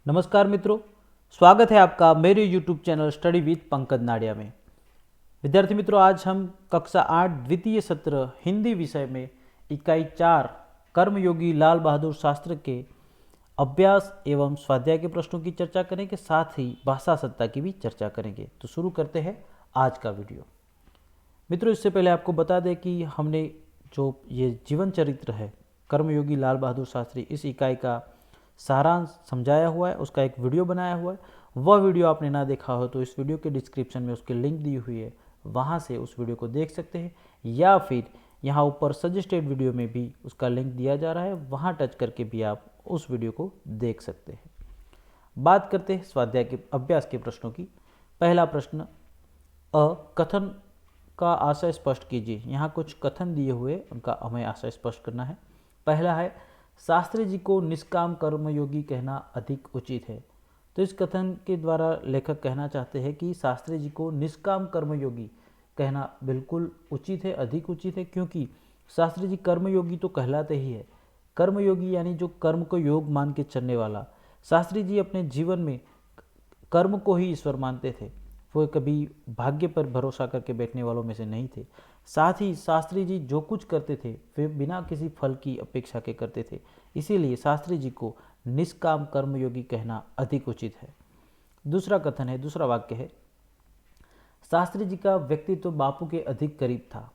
नमस्कार मित्रों, स्वागत है आपका मेरे YouTube channel study with Pankaj Nadia में। विद्यार्थी मित्रों, आज हम कक्षा 8 द्वितीय सत्र हिंदी विषय में इकाई 4 कर्मयोगी लाल बहादुर शास्त्री के अभ्यास एवं स्वाध्याय के प्रश्नों की चर्चा करेंगे, साथ ही भाषा सत्ता की भी चर्चा करेंगे। तो शुरू करते हैं आज का वीडियो। मित्रों, इससे पहले आपको बता दें कि हमने जो ये जीवन चरित्र है कर्मयोगी लाल बहादुर शास्त्री, इस इकाई का सारांश समझाया हुआ है, उसका एक वीडियो बनाया हुआ है। वह वीडियो आपने ना देखा हो तो इस वीडियो के डिस्क्रिप्शन में उसकी लिंक दी हुई है, वहाँ से उस वीडियो को देख सकते हैं, या फिर यहाँ ऊपर सजेस्टेड वीडियो में भी उसका लिंक दिया जा रहा है, वहाँ टच करके भी आप उस वीडियो को देख सकते हैं। बात करते हैं स्वाध्याय के अभ्यास के प्रश्नों की। पहला प्रश्न, कथन का आशय स्पष्ट कीजिए। यहाँ कुछ कथन दिए हुए, उनका हमें आशय स्पष्ट करना है। पहला है, शास्त्री जी को निष्काम कर्मयोगी कहना अधिक उचित है। तो इस कथन के द्वारा लेखक कहना चाहते हैं कि शास्त्री जी को निष्काम कर्मयोगी कहना बिल्कुल उचित है, अधिक उचित है, क्योंकि शास्त्री जी कर्मयोगी तो कहलाते ही है। कर्मयोगी यानी जो कर्म को योग मान के चलने वाला। शास्त्री जी अपने जीवन में कर्म को ही ईश्वर मानते थे, वो कभी भाग्य पर भरोसा करके बैठने वालों में से नहीं थे। साथ ही शास्त्री जी जो कुछ करते थे वे बिना किसी फल की अपेक्षा के करते थे, इसीलिए शास्त्री जी को निष्काम कर्मयोगी कहना अधिक उचित है। दूसरा कथन है, दूसरा वाक्य है, शास्त्री जी का व्यक्तित्व बापू के अधिक करीब था।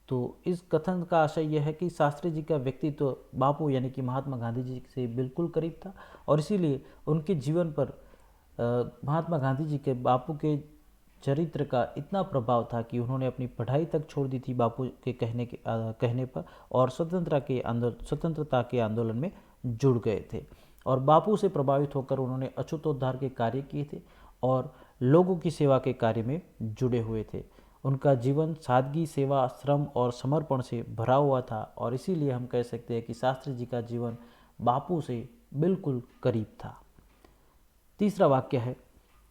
तो इस कथन का आशय यह है कि शास्त्री जी का व्यक्तित्व बापू यानी कि महात्मा गांधी जी से बिल्कुल करीब था, और इसीलिए उनके जीवन पर महात्मा गांधी जी के बापू के चरित्र का इतना प्रभाव था कि उन्होंने अपनी पढ़ाई तक छोड़ दी थी बापू के कहने पर, और स्वतंत्रता के आंदोलन में जुड़ गए थे। और बापू से प्रभावित होकर उन्होंने अछूतोद्धार के कार्य किए थे और लोगों की सेवा के कार्य में जुड़े हुए थे। उनका जीवन सादगी, सेवा, श्रम और समर्पण से भरा हुआ था, और इसीलिए हम कह सकते हैं कि शास्त्री जी का जीवन बापू से बिल्कुल करीब था। तीसरा वाक्य है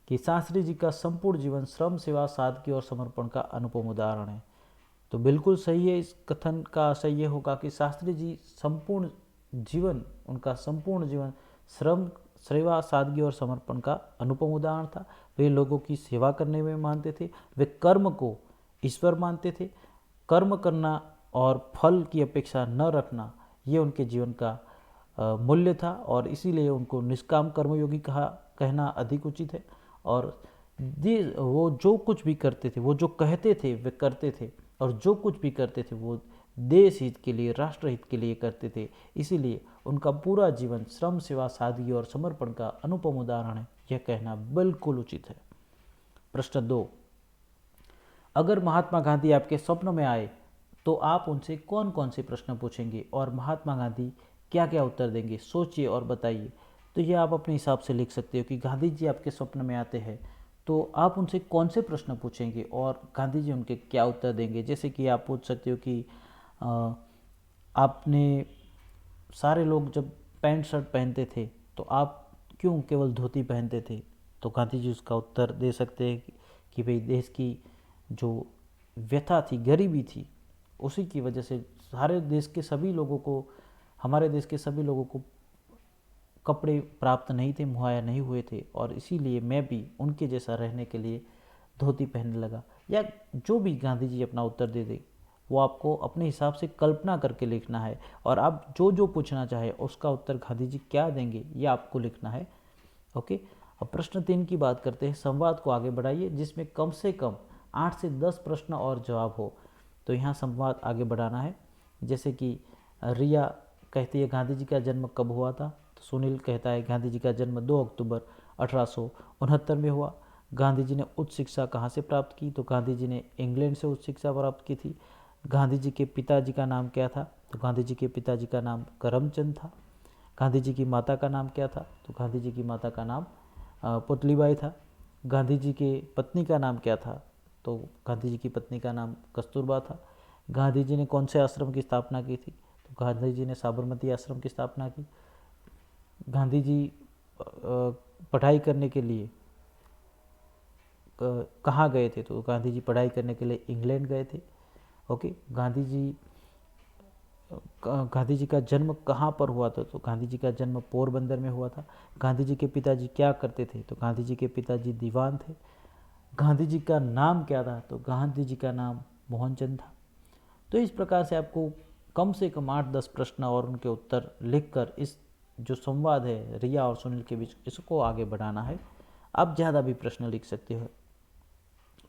कि शास्त्री जी का संपूर्ण जीवन श्रम, सेवा, सादगी और समर्पण का अनुपम उदाहरण है। तो बिल्कुल सही है। इस कथन का आशय ये होगा कि शास्त्री जी संपूर्ण जीवन, उनका संपूर्ण जीवन श्रम, सेवा, सादगी और समर्पण का अनुपम उदाहरण था। वे लोगों की सेवा करने में मानते थे, वे कर्म को ईश्वर मानते थे। कर्म करना और फल की अपेक्षा न रखना, ये उनके जीवन का मूल्य था, और इसीलिए उनको निष्काम कर्मयोगी कहना अधिक उचित है। और वो जो कुछ भी करते थे, वो जो कहते थे वे करते थे, और जो कुछ भी करते थे वो देश हित के लिए, राष्ट्र हित के लिए करते थे। इसीलिए उनका पूरा जीवन श्रम, सेवा, सादगी और समर्पण का अनुपम उदाहरण है, यह कहना बिल्कुल उचित है। प्रश्न 2, अगर महात्मा गांधी आपके स्वप्न में आए तो आप उनसे कौन कौन से प्रश्न पूछेंगे और महात्मा गांधी क्या क्या उत्तर देंगे? सोचिए और बताइए। तो ये आप अपने हिसाब से लिख सकते हो कि गांधी जी आपके स्वप्न में आते हैं तो आप उनसे कौन से प्रश्न पूछेंगे और गांधी जी उनके क्या उत्तर देंगे। जैसे कि आप पूछ सकते हो कि आपने सारे लोग जब पैंट शर्ट पहनते थे तो आप क्यों केवल धोती पहनते थे? तो गांधी जी उसका उत्तर दे सकते हैं कि भाई देश की जो व्यथा थी, गरीबी थी, उसी की वजह से सारे देश के सभी लोगों को, हमारे देश के सभी लोगों को कपड़े प्राप्त नहीं थे, मुहैया नहीं हुए थे, और इसीलिए मैं भी उनके जैसा रहने के लिए धोती पहनने लगा। या जो भी गांधी जी अपना उत्तर दे दे, वो आपको अपने हिसाब से कल्पना करके लिखना है, और आप जो जो पूछना चाहे उसका उत्तर गांधी जी क्या देंगे ये आपको लिखना है। ओके। अब प्रश्न 3 की बात करते हैं। संवाद को आगे बढ़ाइए जिसमें कम से कम 8 से 10 प्रश्न और जवाब हो। तो यहाँ संवाद आगे बढ़ाना है। जैसे कि रिया कहती है गांधी जी का जन्म कब हुआ था? तो सुनील कहता है गांधी जी का जन्म 2 अक्टूबर 1869 में हुआ। गांधी जी ने उच्च शिक्षा कहाँ से प्राप्त की? तो गांधी जी ने इंग्लैंड से उच्च शिक्षा प्राप्त की थी। गांधी जी के पिताजी का नाम क्या था? तो गांधी जी के पिताजी का नाम करमचंद था। गांधी जी की माता का नाम क्या था? तो गांधी जी की माता का नाम पुतलीबाई था। गांधी जी के पत्नी का नाम क्या था? तो गांधी जी की पत्नी का नाम कस्तूरबा था। गांधी जी ने कौन से आश्रम की स्थापना की थी? तो गांधी जी ने साबरमती आश्रम की स्थापना की। गांधी जी पढ़ाई करने के लिए कहाँ गए थे? तो गांधी जी पढ़ाई करने के लिए इंग्लैंड गए थे। ओके। गांधी जी गांधी जी का जन्म कहाँ पर हुआ था, तो गांधी जी का जन्म पोरबंदर में हुआ था। गांधी जी के पिताजी क्या करते थे, तो गांधी जी के पिताजी दीवान थे। गांधी जी का नाम क्या था, तो गांधी जी का नाम मोहनचंद था। तो इस प्रकार से कम 8-10 प्रश्न और उनके उत्तर लिखकर इस जो संवाद है रिया और सुनील के बीच, इसको आगे बढ़ाना है। आप ज़्यादा भी प्रश्न लिख सकते हो।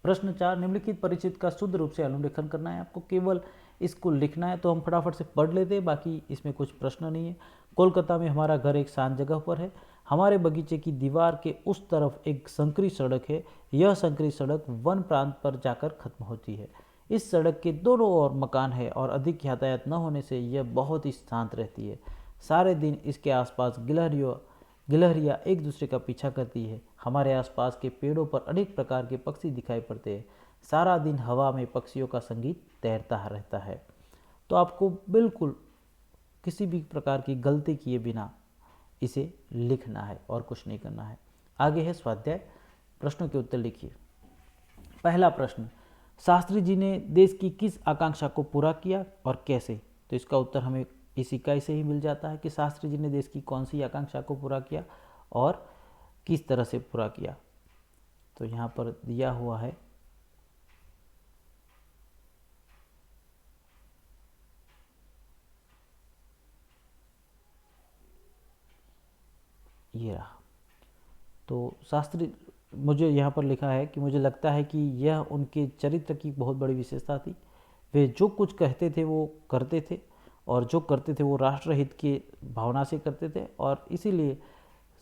प्रश्न 4, निम्नलिखित परिचित का शुद्ध रूप से अनुलेखन करना है। आपको केवल इसको लिखना है, तो हम फटाफट से पढ़ लेते हैं, बाकी इसमें कुछ प्रश्न नहीं है। कोलकाता में हमारा घर एक शांत जगह पर है। हमारे बगीचे की दीवार के उस तरफ एक संकरी सड़क है। यह संकरी सड़क वन प्रांत पर जाकर खत्म होती है। इस सड़क के दोनों ओर मकान है और अधिक यातायात न होने से यह बहुत ही शांत रहती है। सारे दिन इसके आसपास गिलहरियाँ एक दूसरे का पीछा करती है। हमारे आसपास के पेड़ों पर अनेक प्रकार के पक्षी दिखाई पड़ते हैं। सारा दिन हवा में पक्षियों का संगीत तैरता रहता है। तो आपको बिल्कुल किसी भी प्रकार की गलती किए बिना इसे लिखना है और कुछ नहीं करना है। आगे है स्वाध्याय, प्रश्नों के उत्तर लिखिए। पहला प्रश्न, शास्त्री जी ने देश की किस आकांक्षा को पूरा किया और कैसे? तो इसका उत्तर हमें इस इकाई से ही मिल जाता है कि शास्त्री जी ने देश की कौन सी आकांक्षा को पूरा किया और किस तरह से पूरा किया। तो यहाँ पर दिया हुआ है, ये रहा। तो शास्त्री, मुझे यहाँ पर लिखा है कि मुझे लगता है कि यह उनके चरित्र की बहुत बड़ी विशेषता थी। वे जो कुछ कहते थे वो करते थे, और जो करते थे वो राष्ट्रहित की भावना से करते थे, और इसीलिए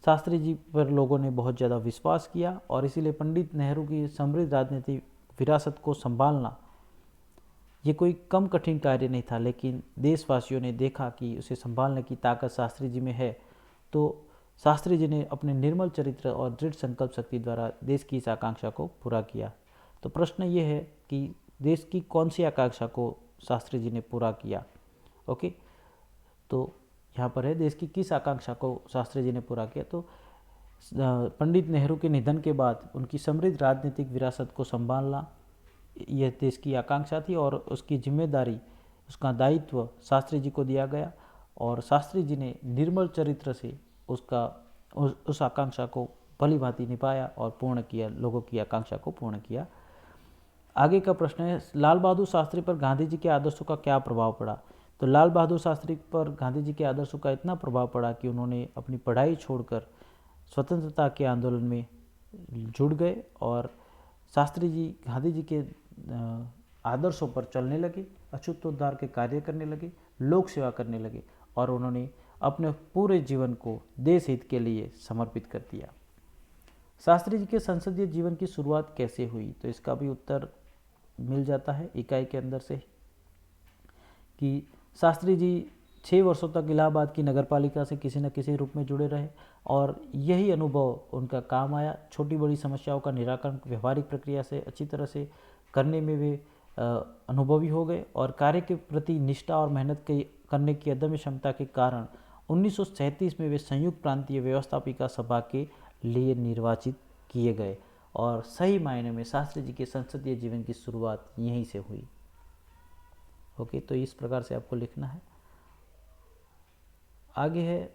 शास्त्री जी पर लोगों ने बहुत ज़्यादा विश्वास किया। और इसीलिए पंडित नेहरू की समृद्ध राजनीतिक विरासत को संभालना ये कोई कम कठिन कार्य नहीं था, लेकिन देशवासियों ने देखा कि उसे संभालने की ताकत शास्त्री जी में है। तो शास्त्री जी ने अपने निर्मल चरित्र और दृढ़ संकल्प शक्ति द्वारा देश की इस आकांक्षा को पूरा किया। तो प्रश्न ये है कि देश की कौन सी आकांक्षा को शास्त्री जी ने पूरा किया। ओके, तो यहाँ पर है देश की किस आकांक्षा को शास्त्री जी ने पूरा किया। तो पंडित नेहरू के निधन के बाद उनकी समृद्ध राजनीतिक विरासत को संभालना यह देश की आकांक्षा थी, और उसकी जिम्मेदारी, उसका दायित्व शास्त्री जी को दिया गया। और शास्त्री जी ने निर्मल चरित्र से उस आकांक्षा को भली भांति निभाया और पूर्ण किया, लोगों की आकांक्षा को पूर्ण किया। आगे का प्रश्न है, लाल बहादुर शास्त्री पर गांधी जी के आदर्शों का क्या प्रभाव पड़ा। तो लाल बहादुर शास्त्री पर गांधी जी के आदर्शों का इतना प्रभाव पड़ा कि उन्होंने अपनी पढ़ाई छोड़कर स्वतंत्रता के आंदोलन में जुड़ गए, और शास्त्री जी गांधी जी के आदर्शों पर चलने लगे, अछूतोद्धार के कार्य करने लगे, लोक सेवा करने लगे, और उन्होंने अपने पूरे जीवन को देश हित के लिए समर्पित कर दिया। शास्त्री जी के संसदीय जीवन की शुरुआत कैसे हुई। तो इसका भी उत्तर मिल जाता है इकाई के अंदर से कि शास्त्री जी 6 वर्षों तक इलाहाबाद की नगरपालिका से किसी न किसी रूप में जुड़े रहे, और यही अनुभव उनका काम आया। छोटी बड़ी समस्याओं का निराकरण व्यवहारिक प्रक्रिया से अच्छी तरह से करने में वे अनुभवी हो गए, और कार्य के प्रति निष्ठा और मेहनत करने की अदम्य क्षमता के कारण 1937 में वे संयुक्त प्रांतीय व्यवस्थापिका सभा के लिए निर्वाचित किए गए, और सही मायने में शास्त्री जी के संसदीय जीवन की शुरुआत यहीं से हुई। ओके, तो इस प्रकार से आपको लिखना है। आगे है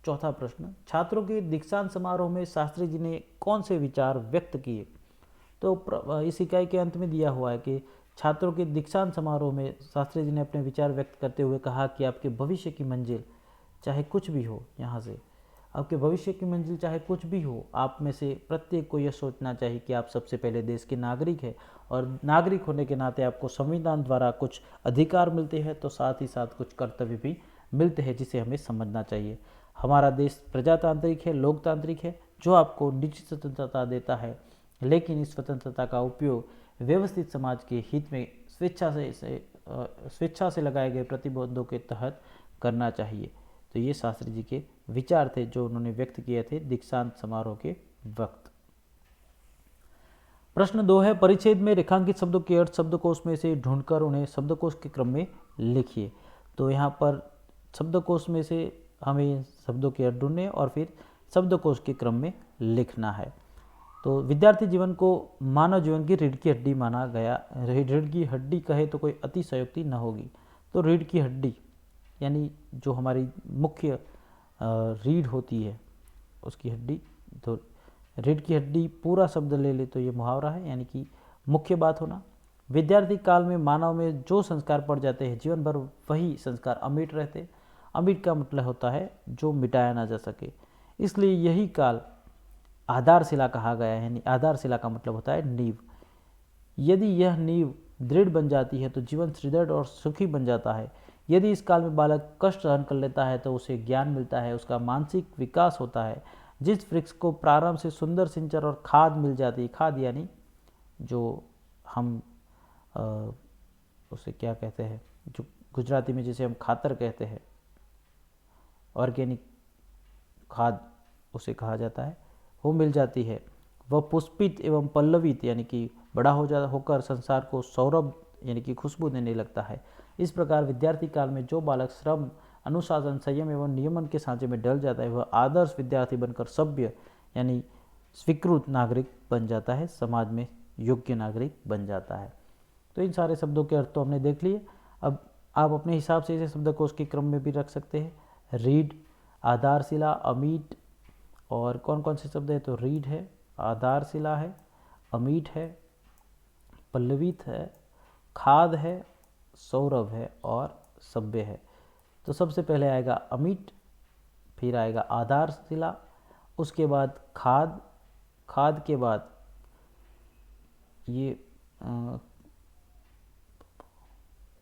चौथा प्रश्न, छात्रों के दीक्षांत समारोह में शास्त्री जी ने कौन से विचार व्यक्त किए। तो इस इकाई के अंत में दिया हुआ है कि छात्रों के दीक्षांत समारोह में शास्त्री जी ने अपने विचार व्यक्त करते हुए कहा कि आपके भविष्य की मंजिल चाहे कुछ भी हो, यहाँ से आपके भविष्य की मंजिल चाहे कुछ भी हो, आप में से प्रत्येक को यह सोचना चाहिए कि आप सबसे पहले देश के नागरिक हैं, और नागरिक होने के नाते आपको संविधान द्वारा कुछ अधिकार मिलते हैं, तो साथ ही साथ कुछ कर्तव्य भी मिलते हैं, जिसे हमें समझना चाहिए। हमारा देश प्रजातांत्रिक है, लोकतांत्रिक है, जो आपको निश्चित स्वतंत्रता देता है, लेकिन इस स्वतंत्रता का उपयोग व्यवस्थित समाज के हित में स्वेच्छा से लगाए गए प्रतिबंधों के तहत करना चाहिए। तो ये शास्त्री जी के विचार थे जो उन्होंने व्यक्त किए थे दीक्षांत समारोह के वक्त। प्रश्न 2 है, परिच्छेद में रेखांकित शब्दों के अर्थ शब्दकोश में से ढूंढकर उन्हें शब्दकोश के क्रम में लिखिए। तो यहाँ पर शब्दकोश में से हमें शब्दों के अर्थ ढूंढने और फिर शब्दकोश के क्रम में लिखना है। तो विद्यार्थी जीवन को मानव जीवन की रीढ़ की हड्डी माना गया। रीढ़ की हड्डी कहे तो कोई अतिशयोक्ति न होगी। तो रीढ़ की हड्डी यानी जो हमारी मुख्य रीढ़ होती है उसकी हड्डी, तो रीढ़ की हड्डी पूरा शब्द ले ले तो ये मुहावरा है, यानी कि मुख्य बात होना। विद्यार्थी काल में मानव में जो संस्कार पड़ जाते हैं जीवन भर वही संस्कार अमिट रहते। अमिट का मतलब होता है जो मिटाया ना जा सके, इसलिए यही काल आधारशिला कहा गया है। यानी आधारशिला का मतलब होता है नींव। यदि यह नींव दृढ़ बन जाती है तो जीवन सुदृढ़ और सुखी बन जाता है। यदि इस काल में बालक कष्ट सहन कर लेता है तो उसे ज्ञान मिलता है, उसका मानसिक विकास होता है। जिस वृक्ष को प्रारंभ से सुंदर सिंचन और खाद मिल जाती है, खाद यानी जो हम उसे क्या कहते हैं, जो गुजराती में जिसे हम खातर कहते हैं, ऑर्गेनिक खाद उसे कहा जाता है, वो मिल जाती है। वह पुष्पित एवं पल्लवित यानी कि बड़ा होकर संसार को सौरभ यानी कि खुशबू देने लगता है। इस प्रकार विद्यार्थी काल में जो बालक श्रम, अनुशासन, संयम एवं नियमन के सांचे में डल जाता है वह आदर्श विद्यार्थी बनकर सभ्य यानी स्वीकृत नागरिक बन जाता है, समाज में योग्य नागरिक बन जाता है। तो इन सारे शब्दों के अर्थ तो हमने देख लिए। अब आप अपने हिसाब से इसे शब्दकोश के क्रम में भी रख सकते हैं। रीढ़, आधारशिला, अमीट, और कौन कौन से शब्द है, तो रीढ़ है, आधारशिला है, अमीट है, पल्लवित है, खाद है, सौरभ है और सभ्य है। तो सबसे पहले आएगा अमीट, फिर आएगा आधारशिला, उसके बाद खाद, खाद के बाद ये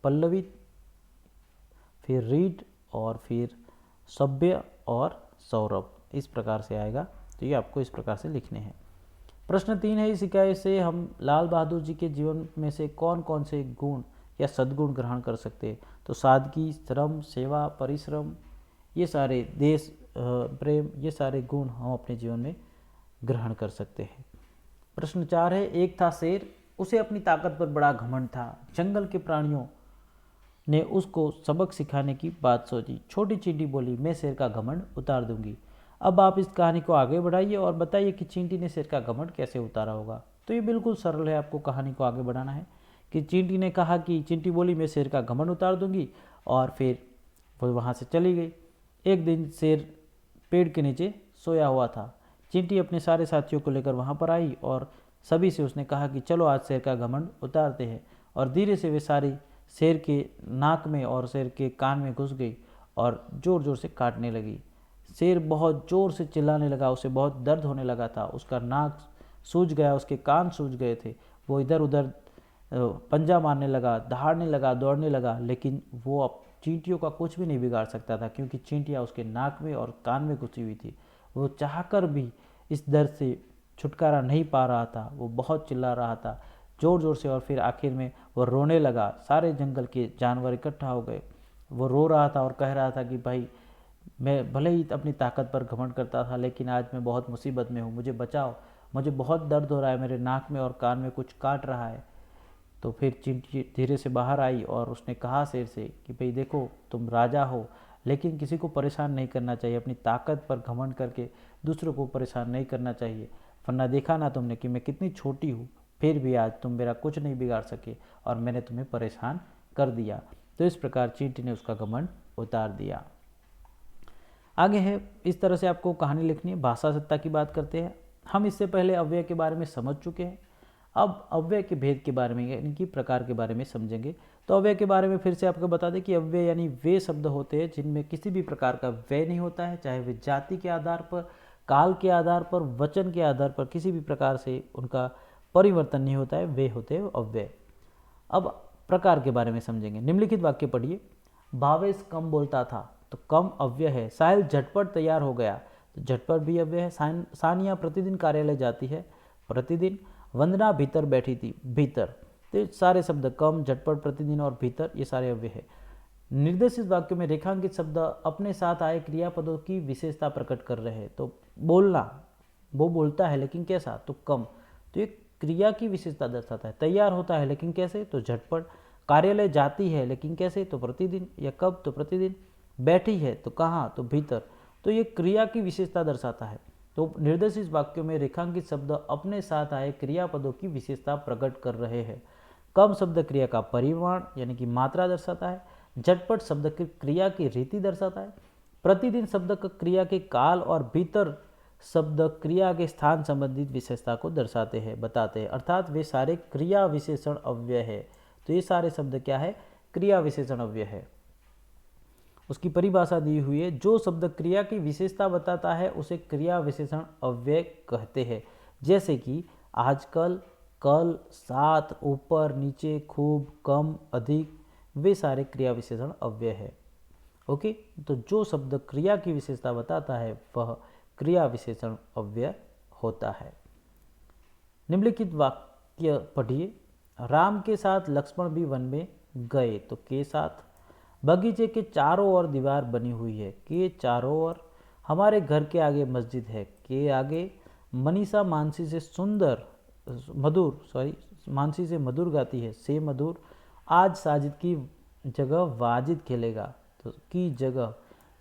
पल्लवित, फिर रीढ़ और फिर सभ्य और सौरभ, इस प्रकार से आएगा। तो ये आपको इस प्रकार से लिखने हैं। प्रश्न 3 है, इस इकाई से हम लाल बहादुर जी के जीवन में से कौन कौन से गुण या सद्गुण ग्रहण कर सकते हैं। तो सादगी, श्रम, सेवा, परिश्रम, ये सारे देश प्रेम, ये सारे गुण हम अपने जीवन में ग्रहण कर सकते हैं। प्रश्न 4 है, एक था शेर, उसे अपनी ताकत पर बड़ा घमंड था। जंगल के प्राणियों ने उसको सबक सिखाने की बात सोची। छोटी चींटी बोली, मैं शेर का घमंड उतार दूंगी। अब आप इस कहानी को आगे बढ़ाइए और बताइए कि चींटी ने शेर का घमंड कैसे उतारा होगा। तो ये बिल्कुल सरल है, आपको कहानी को आगे बढ़ाना है कि चींटी ने कहा कि चींटी बोली मैं शेर का घमंड उतार दूंगी, और फिर वो वहाँ से चली गई। एक दिन शेर पेड़ के नीचे सोया हुआ था। चींटी अपने सारे साथियों को लेकर वहाँ पर आई और सभी से उसने कहा कि चलो आज शेर का घमंड उतारते हैं। और धीरे से वे सारी शेर के नाक में और शेर के कान में घुस गई और ज़ोर ज़ोर से काटने लगी। शेर बहुत ज़ोर से चिल्लाने लगा, उसे बहुत दर्द होने लगा था। उसका नाक सूज गया, उसके कान सूज गए थे। वो इधर उधर पंजा मारने लगा, दहाड़ने लगा, दौड़ने लगा, लेकिन वो अब चींटियों का कुछ भी नहीं बिगाड़ सकता था, क्योंकि चींटियाँ उसके नाक में और कान में घुसी हुई थी। वो चाहकर भी इस दर्द से छुटकारा नहीं पा रहा था। वो बहुत चिल्ला रहा था ज़ोर ज़ोर से, और फिर आखिर में वो रोने लगा। सारे जंगल के जानवर इकट्ठा हो गए। वो रो रहा था और कह रहा था कि भाई, मैं भले ही अपनी ताकत पर घमंड करता था, लेकिन आज मैं बहुत मुसीबत में हूँ, मुझे बचाओ, मुझे बहुत दर्द हो रहा है, मेरे नाक में और कान में कुछ काट रहा है। तो फिर चींटी धीरे से बाहर आई और उसने कहा शेर से कि भाई देखो, तुम राजा हो, लेकिन किसी को परेशान नहीं करना चाहिए, अपनी ताकत पर घमंड करके दूसरों को परेशान नहीं करना चाहिए, वरना देखा ना तुमने कि मैं कितनी छोटी हूँ, फिर भी आज तुम मेरा कुछ नहीं बिगाड़ सके और मैंने तुम्हें परेशान कर दिया। तो इस प्रकार चींटी ने उसका घमंड उतार दिया। आगे है, इस तरह से आपको कहानी लिखनी है। भाषा सत्ता की बात करते हैं। हम इससे पहले अव्यय के बारे में समझ चुके हैं। अब अव्यय के भेद के बारे में यानी कि प्रकार के बारे में समझेंगे। तो अव्यय के बारे में फिर से आपको बता दें कि अव्यय यानी वे शब्द होते हैं जिनमें किसी भी प्रकार का व्यय नहीं होता है, चाहे वे जाति के आधार पर, काल के आधार पर, वचन के आधार पर, किसी भी प्रकार से उनका परिवर्तन नहीं होता है, वे होते हैं अव्यय। अब प्रकार के बारे में समझेंगे। निम्नलिखित वाक्य पढ़िए। भावेश कम बोलता था, तो कम अव्यय है। साहिल झटपट तैयार हो गया, तो झटपट भी अव्यय है। सानिया प्रतिदिन कार्यालय जाती है, प्रतिदिन। वंदना भीतर बैठी थी, भीतर। तो सारे शब्द कम, झटपट, प्रतिदिन और भीतर, ये सारे अव्यय है। निर्देशित वाक्य में रेखांकित शब्द अपने साथ आए क्रियापदों की विशेषता प्रकट कर रहे हैं। तो बोलना, वो बोलता है लेकिन कैसा, तो कम, तो ये क्रिया की विशेषता दर्शाता है। तैयार होता है लेकिन कैसे, तो झटपट। कार्यालय जाती है लेकिन कैसे, तो प्रतिदिन या कब, तो प्रतिदिन। बैठी है तो कहाँ, तो भीतर, तो ये क्रिया की विशेषता दर्शाता है। तो निर्देशित वाक्यों में रेखांकित शब्द अपने साथ आए क्रियापदों की विशेषता प्रकट कर रहे हैं। कम शब्द क्रिया का परिमाण यानी कि मात्रा दर्शाता है। झटपट शब्द की क्रिया की रीति दर्शाता है। प्रतिदिन शब्द का क्रिया के काल और भीतर शब्द क्रिया के स्थान संबंधित विशेषता को दर्शाते हैं, बताते हैं, अर्थात वे सारे क्रिया विशेषण अव्यय है। तो ये सारे शब्द क्या है? क्रिया विशेषण अव्यय है। उसकी परिभाषा दी हुई है, जो शब्द क्रिया की विशेषता बताता है उसे क्रिया विशेषण अव्यय कहते हैं। जैसे कि आजकल, कल, साथ, ऊपर, नीचे, खूब, कम, अधिक, वे सारे क्रिया विशेषण अव्यय है। ओके, तो जो शब्द क्रिया की विशेषता बताता है वह क्रिया विशेषण अव्यय होता है। निम्नलिखित वाक्य पढ़िए। राम के साथ लक्ष्मण भी वन में गए। तो के साथ, बगीचे के चारों ओर दीवार बनी हुई है। के चारों ओर, हमारे घर के आगे मस्जिद है। के आगे, मनीषा मानसी से मानसी से मधुर गाती है। से मधुर, आज साजिद की जगह वाजिद खेलेगा। तो की जगह।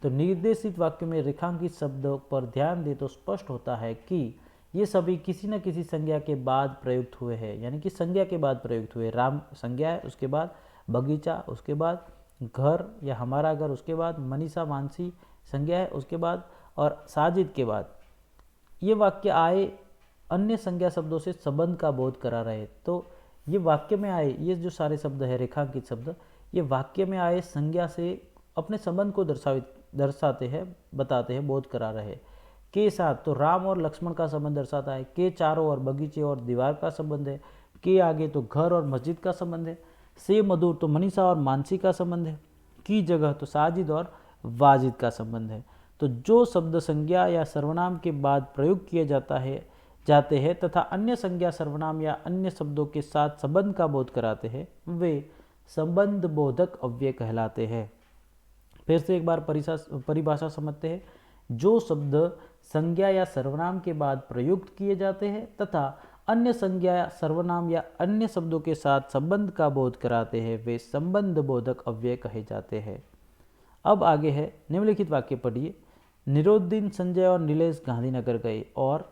तो निर्देशित वाक्य में रेखांकित शब्दों पर ध्यान दे तो स्पष्ट होता है कि ये सभी किसी न किसी संज्ञा के बाद प्रयुक्त हुए हैं, यानी कि संज्ञा के बाद प्रयुक्त हुए। राम संज्ञा है, उसके बाद बगीचा, उसके बाद घर या हमारा घर, उसके बाद मनीषा मानसी संज्ञा है, उसके बाद और साजिद के बाद ये वाक्य आए अन्य संज्ञा शब्दों से संबंध का बोध करा रहे। तो ये वाक्य में आए, ये जो सारे शब्द है रेखांकित शब्द, ये वाक्य में आए संज्ञा से अपने संबंध को दर्शाते हैं, बताते हैं, बोध करा रहे। के साथ, तो राम और लक्ष्मण का संबंध दर्शाता है। के चारों ओर, बगीचे और दीवार का संबंध है। के आगे, तो घर और मस्जिद का संबंध है। से मधुर, तो मनीषा और मानसी का संबंध है। की जगह, तो साजिद और वाजिद का संबंध है। तो जो शब्द संज्ञा या सर्वनाम के बाद प्रयोग किए जाते हैं तथा अन्य संज्ञा, सर्वनाम या अन्य शब्दों के साथ संबंध का बोध कराते हैं, वे संबंध बोधक अव्यय कहलाते हैं। फिर से एक बार परिभाषा समझते हैं। जो शब्द संज्ञा या सर्वनाम के बाद प्रयुक्त किए जाते हैं तथा अन्य संज्ञा, सर्वनाम या अन्य शब्दों के साथ संबंध का बोध कराते हैं, वे संबंध बोधक अव्यय कहे जाते हैं। अब आगे है, निम्नलिखित वाक्य पढ़िए। निरोद्दीन, संजय और नीलेश गांधीनगर गए और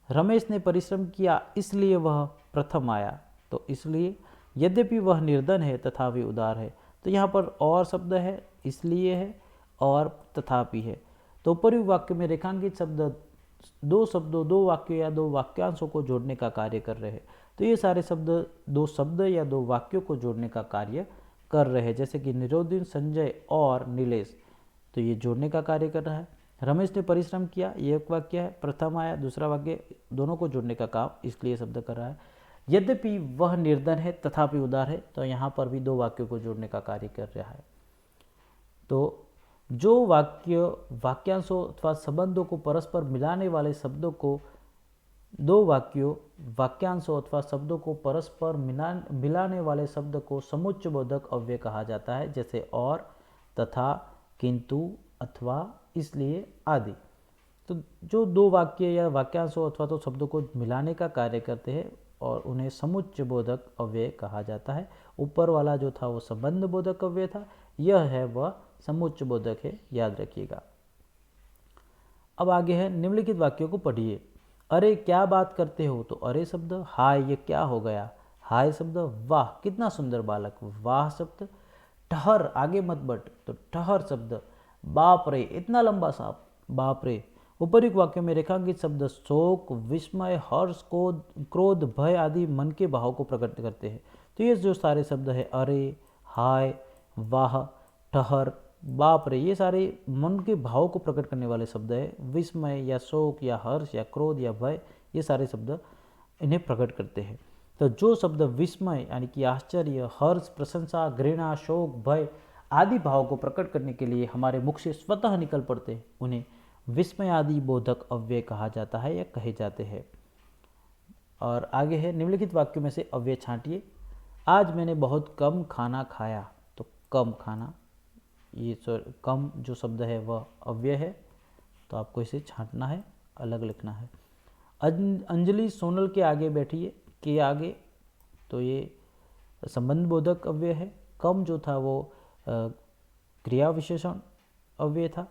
रमेश ने परिश्रम किया इसलिए वह प्रथम आया। तो इसलिए, यद्यपि वह निर्धन है तथापि उदार है। तो यहाँ पर और शब्द है, इसलिए है और तथापि है। तो उपयुक्त वाक्य में रेखांकित शब्द दो शब्दों, दो वाक्यों या दो वाक्यांशों को जोड़ने का कार्य कर रहे हैं। तो ये सारे शब्द दो शब्द या दो वाक्यों को जोड़ने का कार्य कर रहे हैं। जैसे कि निरोद्दीन, संजय और नीलेश, तो ये जोड़ने का कार्य कर रहा है। रमेश ने परिश्रम किया, ये एक वाक्य है, प्रथम आया, दूसरा वाक्य, दोनों को जोड़ने का काम इसलिए शब्द कर रहा है। यद्यपि वह निर्धन है तथापि उदार है, तो यहाँ पर भी दो वाक्यों को जोड़ने का कार्य कर रहा है। तो जो वाक्य वाक्यांशों अथवा संबंधों को परस्पर मिलाने वाले शब्दों को, दो वाक्यों वाक्यांशों अथवा शब्दों को परस्पर मिलाने वाले शब्द को समुच्चयबोधक अव्यय कहा जाता है। जैसे और, तथा, किंतु, अथवा, इसलिए आदि। तो जो दो वाक्य या वाक्यांशों अथवा तो शब्दों को मिलाने का कार्य करते हैं और उन्हें समुच्चयबोधक अव्यय कहा जाता है। ऊपर वाला जो था वो संबंध बोधक अव्यय था, यह है वह समुच्चयबोधक है, याद रखिएगा। अब आगे है, निम्नलिखित वाक्यों को पढ़िए। अरे क्या बात करते हो, तो अरे शब्द। हाय, ये क्या हो गया, हाय शब्द। वाह, कितना सुंदर बालक, वाह शब्द। ठहर, आगे मत बढ़, तो ठहर शब्द। बाप रे, इतना लंबा सांप, बाप रे। उपयुक्त वाक्य में रेखांकित शब्द शोक, विस्मय, हर्ष, क्रोध, भय आदि मन के भाव को प्रकट करते हैं। तो ये जो सारे शब्द है, अरे, हाय, वाह, ठहर, बाप रे, ये सारे मन के भाव को प्रकट करने वाले शब्द है। विस्मय या शोक या हर्ष या क्रोध या भय, ये सारे शब्द इन्हें प्रकट करते हैं। तो जो शब्द विस्मय यानी कि आश्चर्य, हर्ष, प्रशंसा, घृणा, शोक, भय आदि भाव को प्रकट करने के लिए हमारे मुख से स्वतः निकल पड़ते हैं, उन्हें विस्मय आदि बोधक अव्यय कहा जाता है या कहे जाते हैं। और आगे है, निम्नलिखित वाक्यों में से अव्यय छांटिए। आज मैंने बहुत कम खाना खाया, तो कम खाना, ये कम जो शब्द है वह अव्यय है, तो आपको इसे छांटना है, अलग लिखना है। अंजलि सोनल के आगे बैठी है, के आगे, तो ये संबंध बोधक अव्यय है। कम जो था वो क्रिया विशेषण अव्यय था,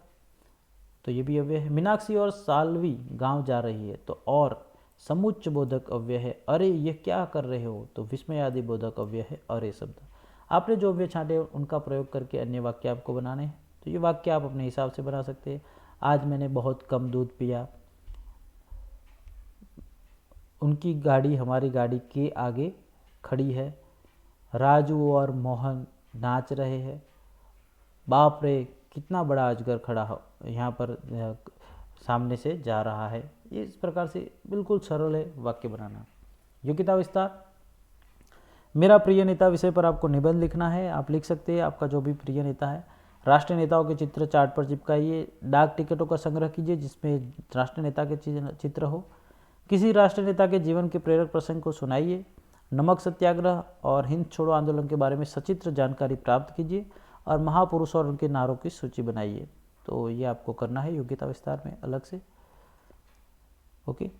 तो ये भी अव्यय है। मीनाक्षी और साल्वी गांव जा रही है, तो और समुच्चय बोधक अव्यय है। अरे ये क्या कर रहे हो, तो विस्मय आदि बोधक अव्यय है अरे शब्द। आपने जो भी छांटे उनका प्रयोग करके अन्य वाक्य आपको बनाने हैं। तो ये वाक्य आप अपने हिसाब से बना सकते हैं। आज मैंने बहुत कम दूध पिया, उनकी गाड़ी हमारी गाड़ी के आगे खड़ी है, राजू और मोहन नाच रहे हैं, बाप रे कितना बड़ा अजगर खड़ा हो यहाँ पर सामने से जा रहा है। ये इस प्रकार से बिल्कुल सरल है वाक्य बनाना। योग्यता विस्तार, मेरा प्रिय नेता विषय पर आपको निबंध लिखना है। आप लिख सकते हैं आपका जो भी प्रिय नेता है। राष्ट्रीय नेताओं के चित्र चार्ट पर चिपकाइए। डाक टिकटों का संग्रह कीजिए जिसमें राष्ट्रीय नेता के चित्र हो। किसी राष्ट्रीय नेता के जीवन के प्रेरक प्रसंग को सुनाइए। नमक सत्याग्रह और हिंद छोड़ो आंदोलन के बारे में सचित्र जानकारी प्राप्त कीजिए और महापुरुष और उनके नारों की सूची बनाइए। तो ये आपको करना है योग्यता विस्तार में अलग से। ओके,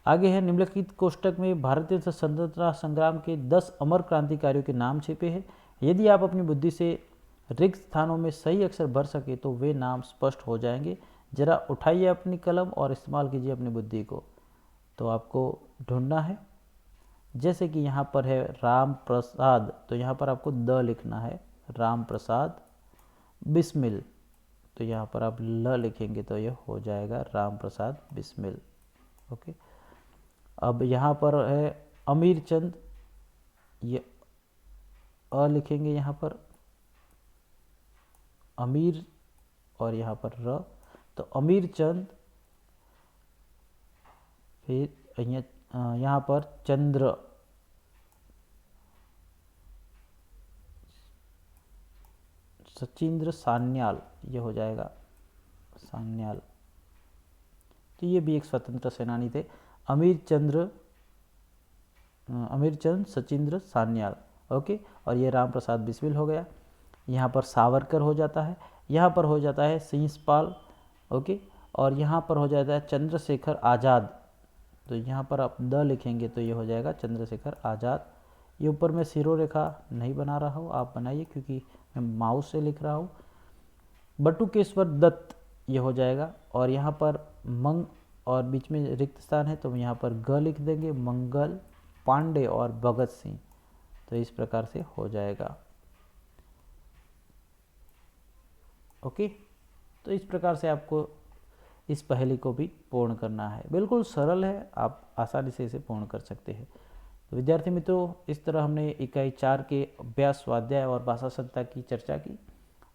आगे है निम्नलिखित कोष्टक में भारतीय स्वतंत्रता संग्राम के 10 अमर क्रांतिकारियों के नाम छिपे हैं। यदि आप अपनी बुद्धि से रिक्त स्थानों में सही अक्षर भर सके तो वे नाम स्पष्ट हो जाएंगे। जरा उठाइए अपनी कलम और इस्तेमाल कीजिए अपनी बुद्धि को। तो आपको ढूंढना है, जैसे कि यहाँ पर है राम प्रसाद, तो यहाँ पर आपको द लिखना है, राम प्रसाद बिस्मिल, तो यहाँ पर आप ल लिखेंगे तो ये हो जाएगा राम प्रसाद बिस्मिल। ओके, अब यहाँ पर है अमीर चंद, ये अ लिखेंगे यहाँ पर अमीर और यहाँ पर र, तो अमीर चंद, फिर यहाँ पर चंद्र, सचिंद्र सान्याल, ये हो जाएगा सान्याल। तो ये भी एक स्वतंत्र सेनानी थे, अमीर चंद सचिंद्र सान्याल। ओके, और ये राम प्रसाद बिस्मिल हो गया। यहाँ पर सावरकर हो जाता है, यहाँ पर हो जाता है सिंहपाल। ओके, और यहाँ पर हो जाता है चंद्रशेखर आज़ाद, तो यहाँ पर आप द लिखेंगे तो ये हो जाएगा चंद्रशेखर आज़ाद। ये ऊपर मैं सिरो रेखा नहीं बना रहा हूँ, आप बनाइए क्योंकि मैं माउस से लिख रहा हूँ। बटुकेश्वर दत्त, ये हो जाएगा। और यहाँ पर मंग और बीच में रिक्त स्थान है तो यहाँ पर ग लिख देंगे, मंगल पांडे और भगत सिंह, तो इस प्रकार से हो जाएगा। ओके, तो इस प्रकार से आपको इस पहेली को भी पूर्ण करना है। बिल्कुल सरल है, आप आसानी से इसे पूर्ण कर सकते हैं। तो विद्यार्थी मित्रों, इस तरह हमने इकाई 4 के अभ्यास, स्वाध्याय और भाषा संहिता की चर्चा की।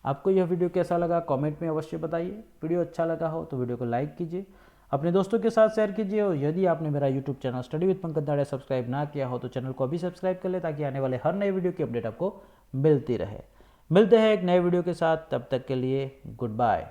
आपको यह वीडियो कैसा लगा कमेंट में अवश्य बताइए। वीडियो अच्छा लगा हो तो वीडियो को लाइक कीजिए, अपने दोस्तों के साथ शेयर कीजिए, और यदि आपने मेरा YouTube channel study with Pankaj Nadia subscribe ना किया हो तो चैनल को अभी सब्सक्राइब कर ले, ताकि आने वाले हर नए वीडियो की अपडेट आपको मिलती रहे। मिलते हैं एक नए वीडियो के साथ, तब तक के लिए गुड बाय।